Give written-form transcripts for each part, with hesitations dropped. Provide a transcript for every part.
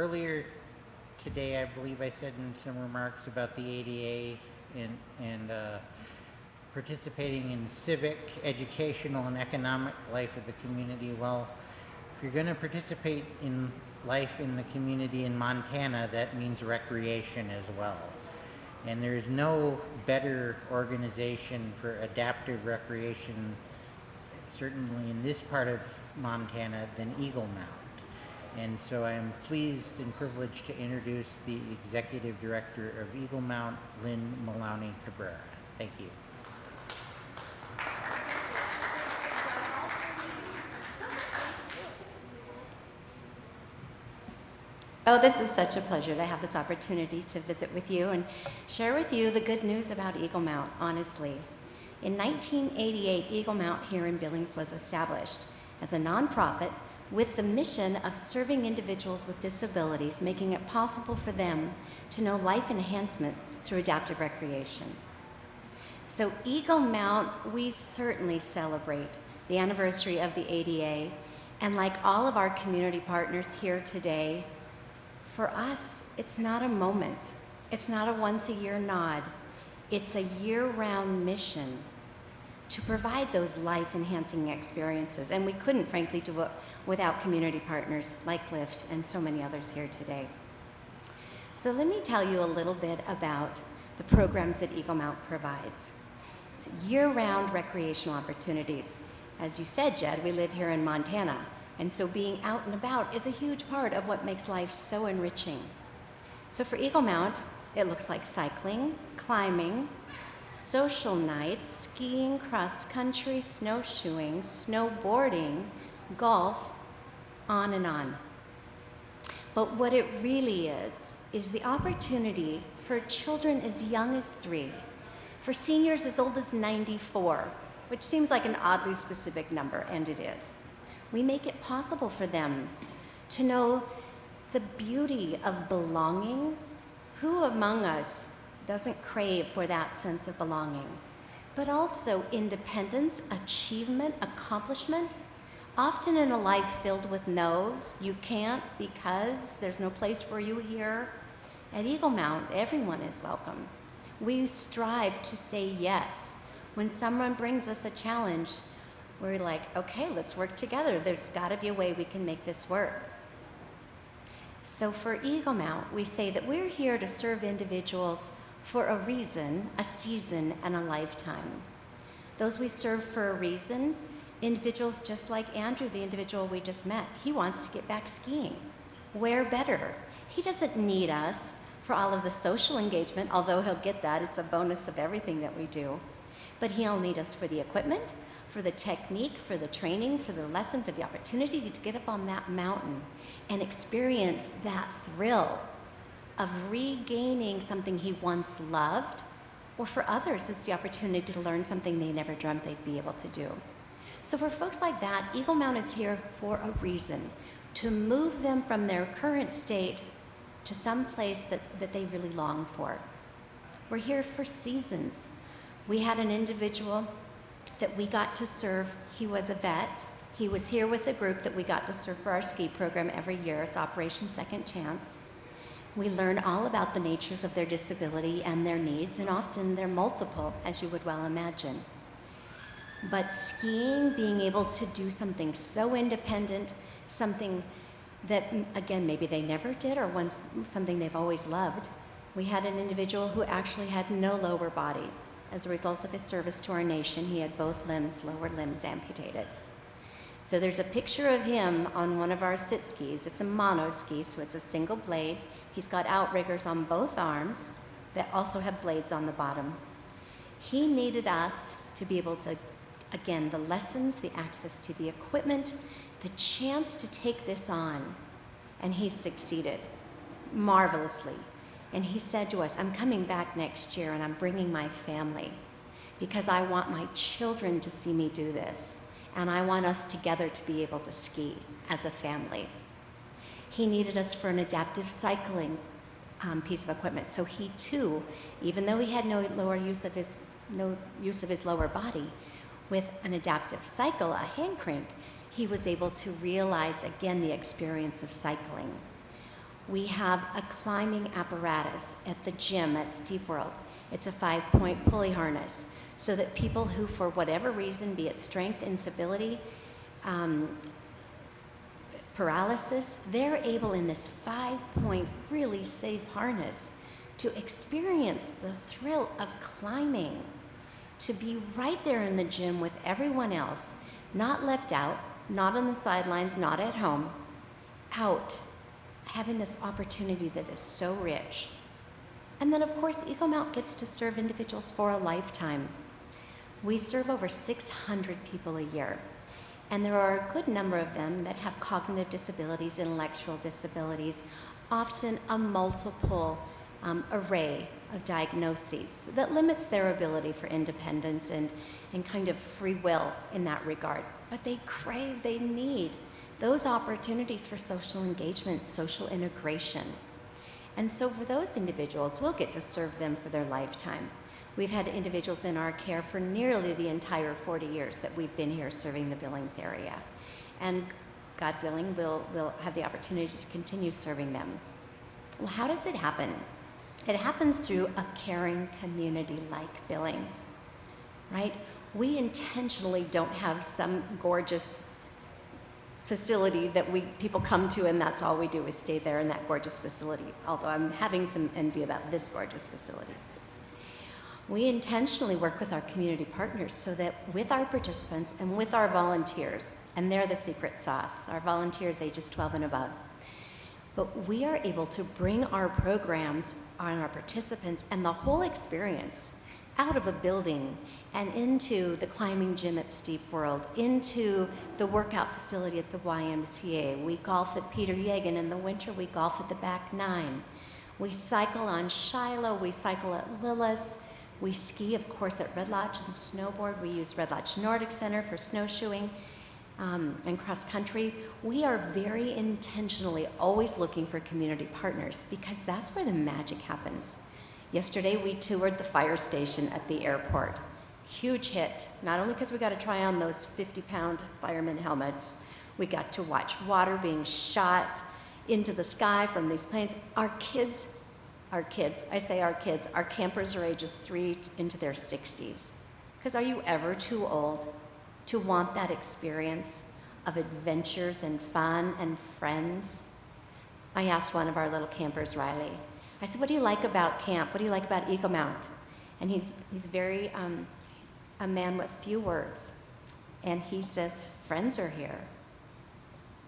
Earlier today, I believe I said in some remarks about the ADA and participating in civic, educational, and economic life of the community. Well, if you're going to participate in life in the community in Montana, that means recreation as well. And there's no better organization for adaptive recreation, certainly in this part of Montana, than Eagle Mount. And so I am pleased and privileged to introduce the Executive Director of Eagle Mount, Lynn Mullowney-Cabrera. Thank you. Oh, this is such a pleasure to have this opportunity to visit with you and share with you the good news about Eagle Mount, honestly. In 1988, Eagle Mount here in Billings was established as a nonprofit with the mission of serving individuals with disabilities, making it possible for them to know life enhancement through adaptive recreation. So Eagle Mount, we certainly celebrate the anniversary of the ADA, and like all of our community partners here today, for us, it's not a moment. It's not a once-a-year nod. It's a year-round mission to provide those life-enhancing experiences. And we couldn't, frankly, do it without community partners like LIFTT and so many others here today. So let me tell you a little bit about the programs that Eagle Mount provides. It's year-round recreational opportunities. As you said, Jed, we live here in Montana, and so being out and about is a huge part of what makes life so enriching. So for Eagle Mount, it looks like cycling, climbing, social nights, skiing, cross-country, snowshoeing, snowboarding, golf, on and on. But what it really is the opportunity for children as young as 3, for seniors as old as 94, which seems like an oddly specific number, and it is. We make it possible for them to know the beauty of belonging. Who among us doesn't crave for that sense of belonging? But also independence, achievement, accomplishment. Often in a life filled with no's, you can't because there's no place for you here. At Eagle Mount, everyone is welcome. We strive to say yes. When someone brings us a challenge, we're like, okay, let's work together. There's gotta be a way we can make this work. So for Eagle Mount, we say that we're here to serve individuals for a reason, a season, and a lifetime. Those we serve for a reason, individuals just like Andrew, the individual we just met. He wants to get back skiing. Where better? He doesn't need us for all of the social engagement, although he'll get that. It's a bonus of everything that we do. But he'll need us for the equipment, for the technique, for the training, for the lesson, for the opportunity to get up on that mountain and experience that thrill of regaining something he once loved, or for others, it's the opportunity to learn something they never dreamt they'd be able to do. So for folks like that, Eagle Mount is here for a reason, to move them from their current state to some place that they really long for. We're here for seasons. We had an individual that we got to serve. He was a vet. He was here with a group that we got to serve for our ski program every year. It's Operation Second Chance. We learn all about the natures of their disability and their needs, and often they're multiple, as you would well imagine. But skiing, being able to do something so independent, something that, again, maybe they never did or something they've always loved. We had an individual who actually had no lower body. As a result of his service to our nation, he had both lower limbs amputated. So there's a picture of him on one of our sit skis. It's a mono ski, so it's a single blade. He's got outriggers on both arms that also have blades on the bottom. He needed us to be able to, again, the lessons, the access to the equipment, the chance to take this on. And he succeeded marvelously. And he said to us, I'm coming back next year and I'm bringing my family because I want my children to see me do this. And I want us together to be able to ski as a family. He needed us for an adaptive cycling piece of equipment. So he too, even though he had no use of his lower body, with an adaptive cycle, a hand crank, he was able to realize again the experience of cycling. We have a climbing apparatus at the gym at Steep World. It's a 5-point pulley harness so that people who, for whatever reason, be it strength, instability, paralysis, they're able in this 5-point really safe harness to experience the thrill of climbing, to be right there in the gym with everyone else, not left out, not on the sidelines, not at home, out, having this opportunity that is so rich. And then, of course, Eagle Mount gets to serve individuals for a lifetime. We serve over 600 people a year, and there are a good number of them that have cognitive disabilities, intellectual disabilities, often a multiple array of diagnoses that limits their ability for independence and kind of free will in that regard. But they crave, they need those opportunities for social engagement, social integration. And so for those individuals, we'll get to serve them for their lifetime. We've had individuals in our care for nearly the entire 40 years that we've been here serving the Billings area. And God willing, we'll have the opportunity to continue serving them. Well, how does it happen? It happens through a caring community like Billings, right? We intentionally don't have some gorgeous facility that people come to and that's all we do is stay there in that gorgeous facility, although I'm having some envy about this gorgeous facility. We intentionally work with our community partners so that with our participants and with our volunteers, and they're the secret sauce, our volunteers ages 12 and above, but we are able to bring our programs on our participants and the whole experience out of a building and into the climbing gym at Steep World, into the workout facility at the YMCA. We golf at Peter Yegan. In the winter, we golf at the Back Nine. We cycle on Shiloh. We cycle at Lillis. We ski, of course, at Red Lodge and snowboard. We use Red Lodge Nordic Center for snowshoeing and cross country. We are very intentionally always looking for community partners because that's where the magic happens. Yesterday, we toured the fire station at the airport. Huge hit, not only because we got to try on those 50-pound fireman helmets, we got to watch water being shot into the sky from these planes. Our campers are ages 3 into their 60s. Because are you ever too old to want that experience of adventures and fun and friends? I asked one of our little campers, Riley, I said, what do you like about camp? What do you like about Eagle Mount? And he's very, a man with few words. And he says, friends are here.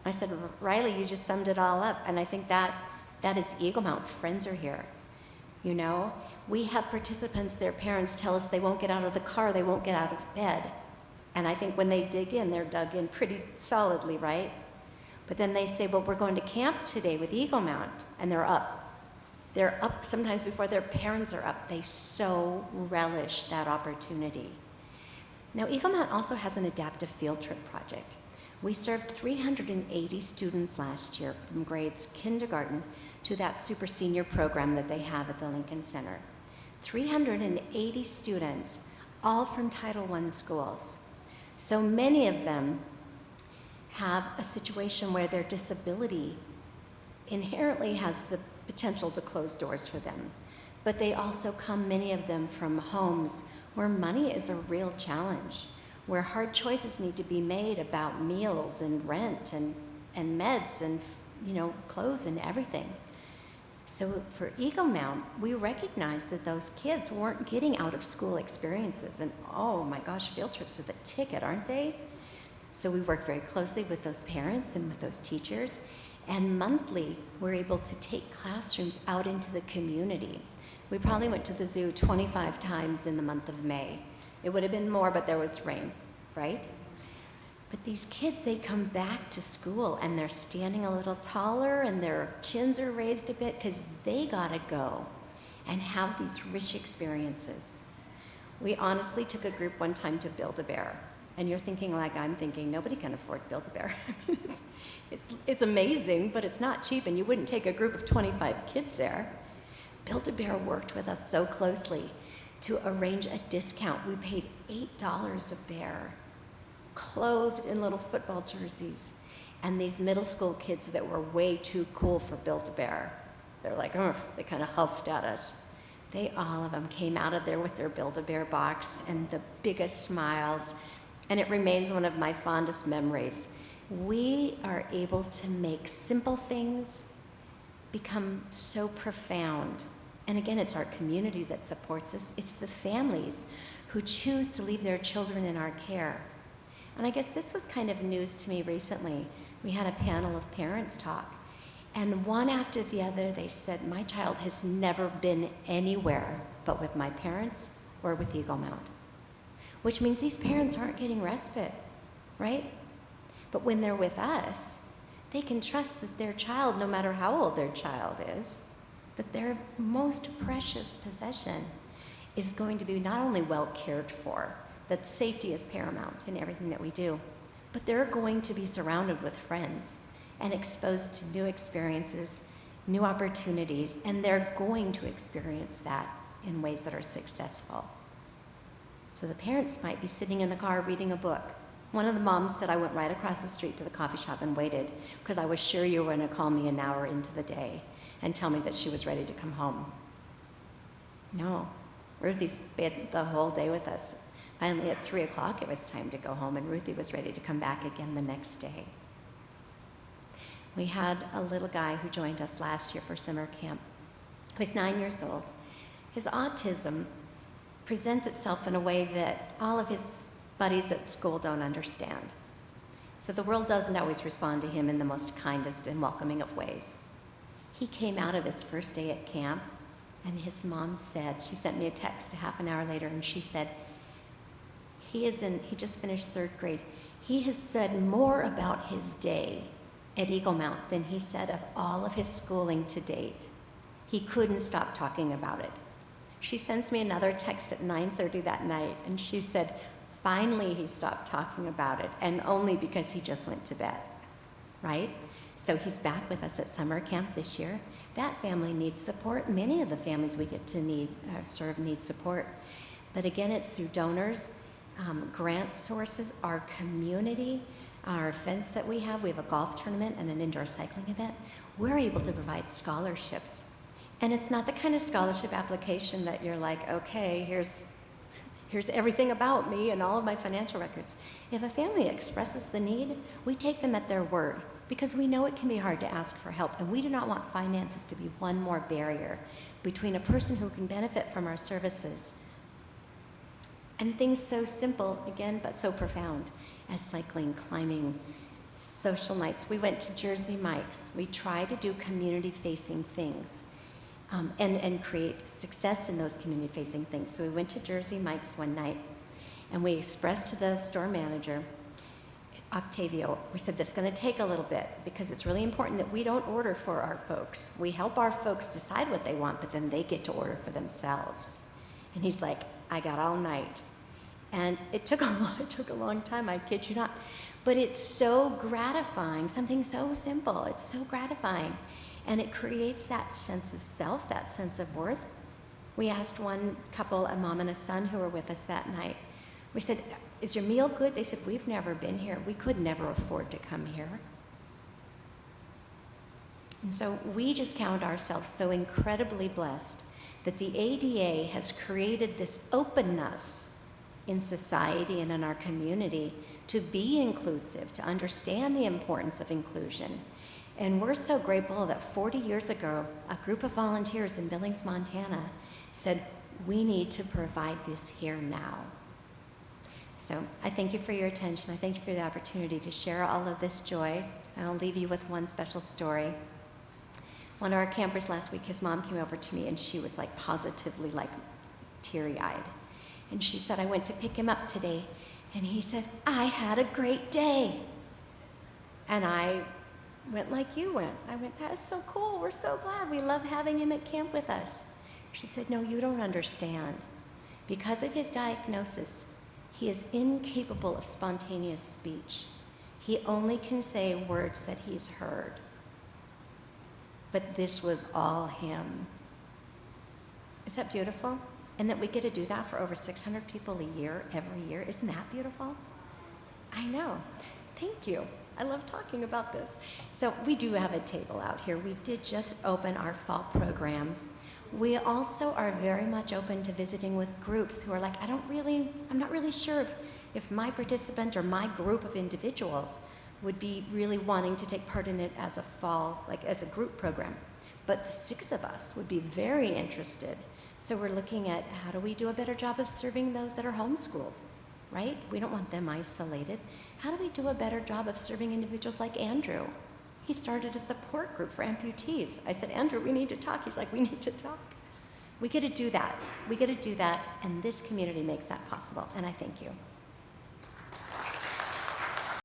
I said, Riley, you just summed it all up. And I think that is Eagle Mount. Friends are here. You know, we have participants, their parents tell us they won't get out of the car, they won't get out of bed. And I think when they dig in, they're dug in pretty solidly, right? But then they say, well, we're going to camp today with Eagle Mount. And they're up. They're up sometimes before their parents are up. They so relish that opportunity. Now, Eagle Mount also has an adaptive field trip project. We served 380 students last year from grades kindergarten to that super senior program that they have at the Lincoln Center. 380 students, all from Title I schools. So many of them have a situation where their disability inherently has the potential to close doors for them. But they also come, many of them, from homes where money is a real challenge, where hard choices need to be made about meals and rent and meds and, clothes and everything. So for Eagle Mount, we recognize that those kids weren't getting out of school experiences. And oh my gosh, field trips are the ticket, aren't they? So we work very closely with those parents and with those teachers. And monthly, we're able to take classrooms out into the community. We probably went to the zoo 25 times in the month of May. It would have been more, but there was rain, right? But these kids, they come back to school and they're standing a little taller and their chins are raised a bit because they gotta go and have these rich experiences. We honestly took a group one time to Build-A-Bear. And you're thinking like I'm thinking, nobody can afford Build-A-Bear. I mean, it's amazing, but it's not cheap, and you wouldn't take a group of 25 kids there. Build-A-Bear worked with us so closely to arrange a discount. We paid $8 a bear, clothed in little football jerseys. And these middle school kids that were way too cool for Build-A-Bear, they're like, oh, they kind of huffed at us. They, all of them, came out of there with their Build-A-Bear box and the biggest smiles, and it remains one of my fondest memories. We are able to make simple things become so profound. And again, it's our community that supports us. It's the families who choose to leave their children in our care. And I guess this was kind of news to me recently. We had a panel of parents talk, and one after the other, they said, my child has never been anywhere but with my parents or with Eagle Mount, which means these parents aren't getting respite, right? But when they're with us, they can trust that their child, no matter how old their child is, that their most precious possession is going to be not only well cared for, that safety is paramount in everything that we do, but they're going to be surrounded with friends and exposed to new experiences, new opportunities, and they're going to experience that in ways that are successful. So the parents might be sitting in the car reading a book. One of the moms said, I went right across the street to the coffee shop and waited because I was sure you were going to call me an hour into the day and tell me that she was ready to come home. No, Ruthie spent the whole day with us. Finally, at 3 o'clock, it was time to go home, and Ruthie was ready to come back again the next day. We had a little guy who joined us last year for summer camp. He was 9 years old. His autism presents itself in a way that all of his buddies at school don't understand. So the world doesn't always respond to him in the most kindest and welcoming of ways. He came out of his first day at camp, and his mom said, she sent me a text a half an hour later, and she said, he just finished 3rd grade. He has said more about his day at Eagle Mount than he said of all of his schooling to date. He couldn't stop talking about it. She sends me another text at 9:30 that night, and she said, finally he stopped talking about it, and only because he just went to bed, right? So he's back with us at summer camp this year. That family needs support. Many of the families we get to serve need support. But again, it's through donors, grant sources, our community, our events that we have. We have a golf tournament and an indoor cycling event. We're able to provide scholarships. And it's not the kind of scholarship application that you're like, okay, here's everything about me and all of my financial records. If a family expresses the need, we take them at their word, because we know it can be hard to ask for help, and we do not want finances to be one more barrier between a person who can benefit from our services and things so simple, again, but so profound as cycling, climbing, social nights. We went to Jersey Mike's. We try to do community-facing things and create success in those community-facing things. So we went to Jersey Mike's one night, and we expressed to the store manager, Octavio, we said, that's going to take a little bit because it's really important that we don't order for our folks. We help our folks decide what they want, but then they get to order for themselves. And he's like, I got all night. And it took a long time, I kid you not. But it's so gratifying, something so simple, it's so gratifying. And it creates that sense of self, that sense of worth. We asked one couple, a mom and a son, who were with us that night. We said, is your meal good? They said, we've never been here. We could never afford to come here. And so we just count ourselves so incredibly blessed that the ADA has created this openness in society and in our community to be inclusive, to understand the importance of inclusion. And we're so grateful that 40 years ago, a group of volunteers in Billings, Montana said, we need to provide this here now. So I thank you for your attention. I thank you for the opportunity to share all of this joy. I'll leave you with one special story. One of our campers last week, his mom came over to me, and she was like positively like teary-eyed. And she said, I went to pick him up today, and he said, I had a great day. And I went like you went. I went, that is so cool. We're so glad. We love having him at camp with us. She said, no, you don't understand. Because of his diagnosis, he is incapable of spontaneous speech. He only can say words that he's heard. But this was all him. Is that beautiful? And that we get to do that for over 600 people a year, every year. Isn't that beautiful? I know. Thank you. I love talking about this. So we do have a table out here. We did just open our fall programs. We also are very much open to visiting with groups who are like, I'm not really sure if my participant or my group of individuals would be really wanting to take part in it as a fall, like as a group program. But the 6 of us would be very interested. So we're looking at how do we do a better job of serving those that are homeschooled, right? We don't want them isolated. How do we do a better job of serving individuals like Andrew? He started a support group for amputees. I said, Andrew, we need to talk. He's like, we need to talk. We get to do that. We get to do that, and this community makes that possible, and I thank you.